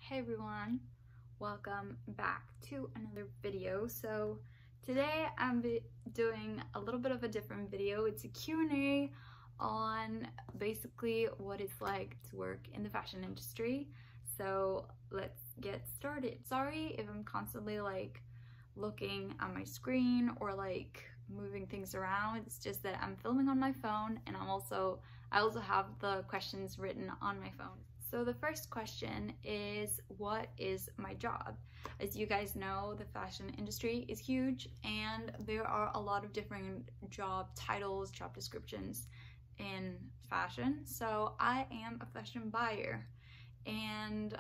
Hey everyone, welcome back to another video. So today I'm doing a little bit of a different video. It's a Q&A on basically what it's like to work in the fashion industry. So let's get started. Sorry if I'm constantly like looking at my screen or like moving things around. It's just that I'm filming on my phone and I also have the questions written on my phone. So the first question is, what is my job? As you guys know, the fashion industry is huge and there are a lot of different job titles, job descriptions in fashion. So I am a fashion buyer. And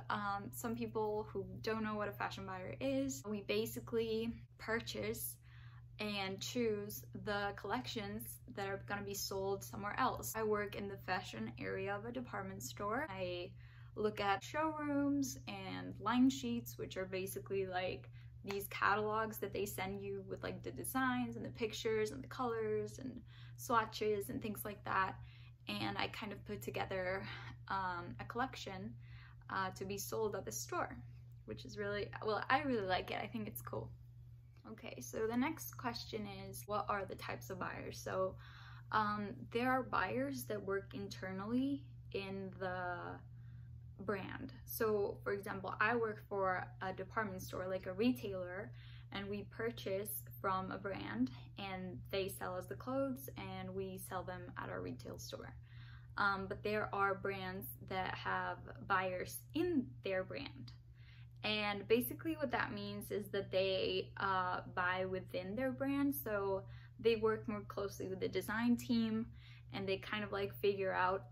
some people who don't know what a fashion buyer is, we basically purchase and choose the collections that are going to be sold somewhere else. I work in the fashion area of a department store. I look at showrooms and line sheets, which are basically like these catalogs that they send you with like the designs and the pictures and the colors and swatches and things like that. And I kind of put together a collection to be sold at the store, which is really, well, I really like it. I think it's cool. Okay, so the next question is, what are the types of buyers? So there are buyers that work internally in the brand. So for example, I work for a department store, like a retailer, and we purchase from a brand and they sell us the clothes and we sell them at our retail store. But there are brands that have buyers in their brand. And basically what that means is that they buy within their brand. So they work more closely with the design team and they kind of like figure out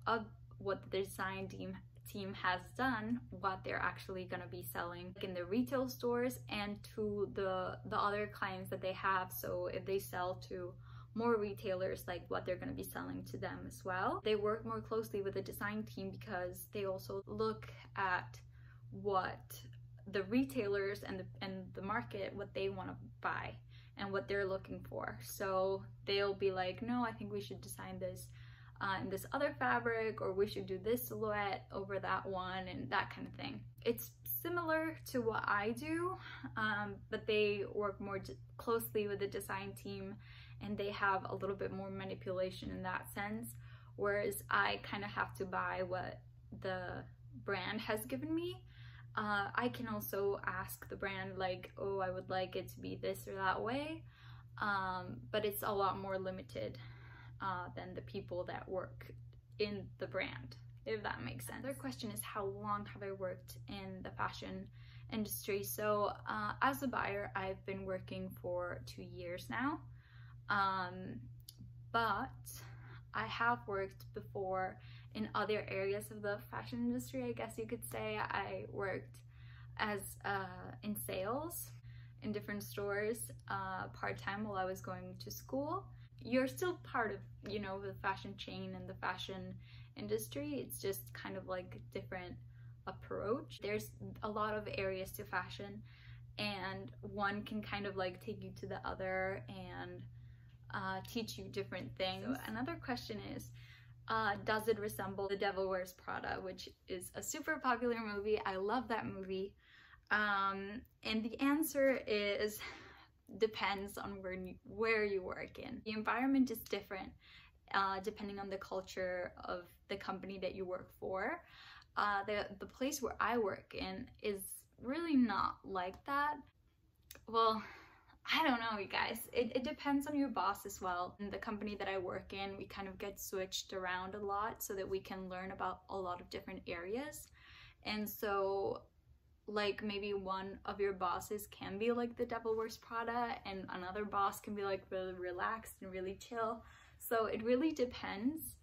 what the design team has done, what they're actually going to be selling in the retail stores and to the other clients that they have. So if they sell to more retailers, like what they're going to be selling to them as well. They work more closely with the design team because they also look at what the retailers and the market, what they want to buy and what they're looking for. So they'll be like, no, I think we should design this in this other fabric, or we should do this silhouette over that one, and that kind of thing. It's similar to what I do, but they work more closely with the design team and they have a little bit more manipulation in that sense, whereas I kind of have to buy what the brand has given me. I can also ask the brand like, oh, I would like it to be this or that way, but it's a lot more limited than the people that work in the brand, if that makes sense. Another question is, how long have I worked in the fashion industry? So as a buyer, I've been working for 2 years now, but I have worked before in other areas of the fashion industry, I guess you could say. I worked as in sales in different stores part-time while I was going to school. You're still part of, you know, the fashion chain and the fashion industry. It's just kind of like a different approach. There's a lot of areas to fashion and one can kind of like take you to the other and teach you different things. So another question is, does it resemble The Devil Wears Prada, which is a super popular movie. I love that movie. And the answer is, depends on where you work in. The environment is different depending on the culture of the company that you work for. The place where I work in is really not like that. Well, I don't know, you guys. It depends on your boss as well. In the company that I work in, we kind of get switched around a lot so that we can learn about a lot of different areas. And so like maybe one of your bosses can be like The Devil Wears Prada and another boss can be like really relaxed and really chill. So it really depends.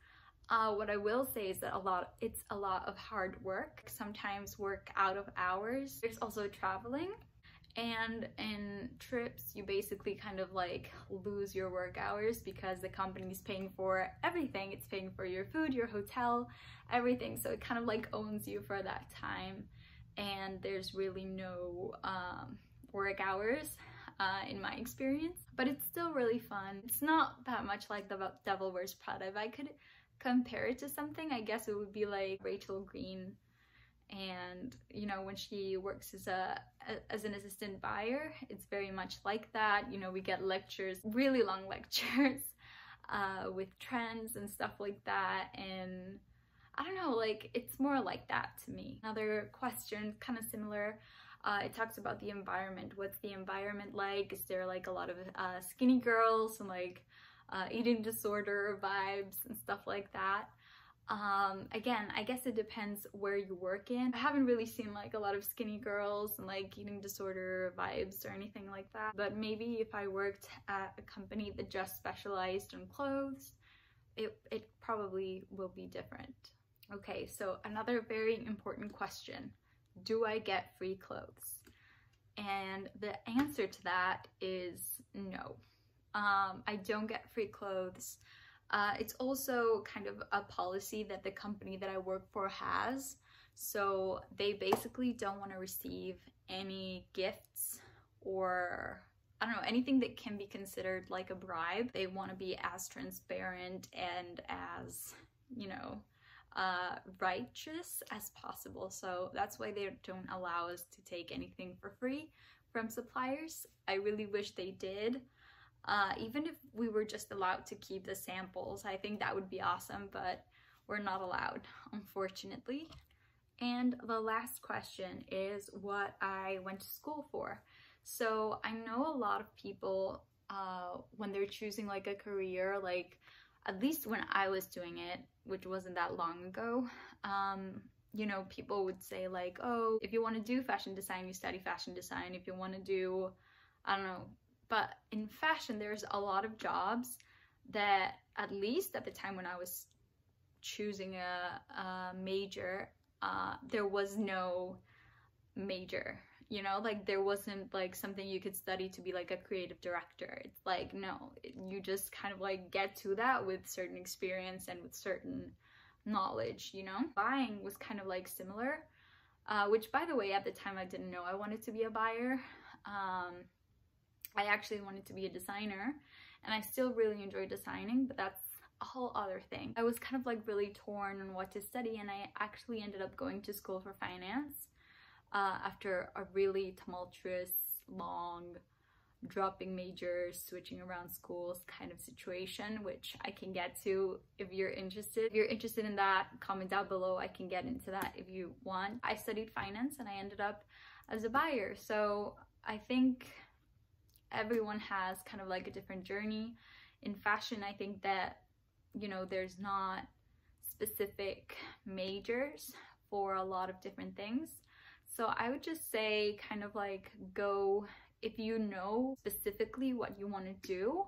What I will say is that it's a lot of hard work. Sometimes work out of hours. There's also traveling. And in trips, you basically kind of like lose your work hours because the company's paying for everything. It's paying for your food, your hotel, everything. So it kind of like owns you for that time. And there's really no work hours in my experience, but it's still really fun. It's not that much like The Devil Wears Prada. If I could compare it to something, I guess it would be like Rachel Green And you know, when she works as an assistant buyer, it's very much like that. You know, we get lectures, really long lectures with trends and stuff like that, and I don't know, like it's more like that to me. Another question kind of similar, it talks about the environment. What's the environment like? Is there like a lot of skinny girls and like eating disorder vibes and stuff like that? Again, I guess it depends where you work in. I haven't really seen like a lot of skinny girls and like eating disorder vibes or anything like that. But maybe if I worked at a company that just specialized in clothes, it probably will be different. Okay, so another very important question. Do I get free clothes? And the answer to that is no. I don't get free clothes. It's also kind of a policy that the company that I work for has. So they basically don't want to receive any gifts or, I don't know, anything that can be considered like a bribe. They want to be as transparent and as, you know, righteous as possible. So that's why they don't allow us to take anything for free from suppliers. I really wish they did. Even if we were just allowed to keep the samples, I think that would be awesome, but we're not allowed, unfortunately. And the last question is what I went to school for. So I know a lot of people, when they're choosing like a career, like at least when I was doing it, which wasn't that long ago, you know, people would say like, oh, if you want to do fashion design, you study fashion design. If you want to do, I don't know, but in fashion, there's a lot of jobs that, at least at the time when I was choosing a major, there was no major, you know, like there wasn't like something you could study to be like a creative director. It's like, no, you just kind of like get to that with certain experience and with certain knowledge, you know. Buying was kind of like similar, which by the way, at the time I didn't know I wanted to be a buyer. I actually wanted to be a designer, and I still really enjoy designing, but that's a whole other thing. I was kind of like really torn on what to study, and I actually ended up going to school for finance after a really tumultuous, long, dropping majors, switching around schools kind of situation, which I can get to if you're interested. If you're interested in that, comment down below. I can get into that if you want. I studied finance and I ended up as a buyer, so I think everyone has kind of like a different journey. In fashion, I think that, you know, there's not specific majors for a lot of different things. So I would just say kind of like go, if you know specifically what you want to do,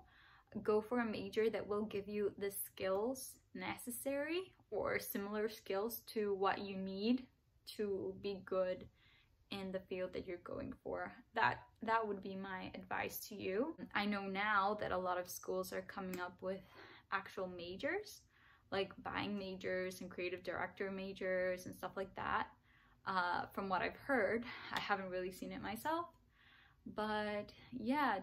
go for a major that will give you the skills necessary or similar skills to what you need to be good in the field that you're going for. That would be my advice to you. I know now that a lot of schools are coming up with actual majors, like buying majors and creative director majors and stuff like that. From what I've heard, I haven't really seen it myself, but yeah,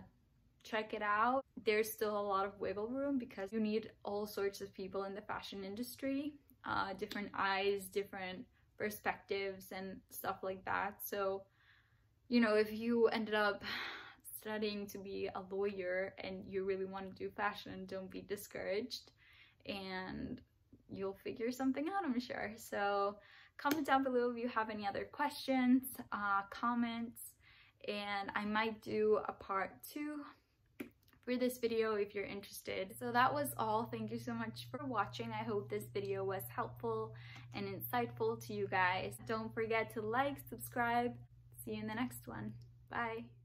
check it out. There's still a lot of wiggle room because you need all sorts of people in the fashion industry, different eyes, different perspectives and stuff like that. So, you know, if you ended up studying to be a lawyer and you really want to do fashion, don't be discouraged, and you'll figure something out, I'm sure. So comment down below if you have any other questions, comments, and I might do a part 2 for this video if you're interested. So that was all. Thank you so much for watching. I hope this video was helpful and insightful to you guys. Don't forget to like, subscribe. See you in the next one. Bye.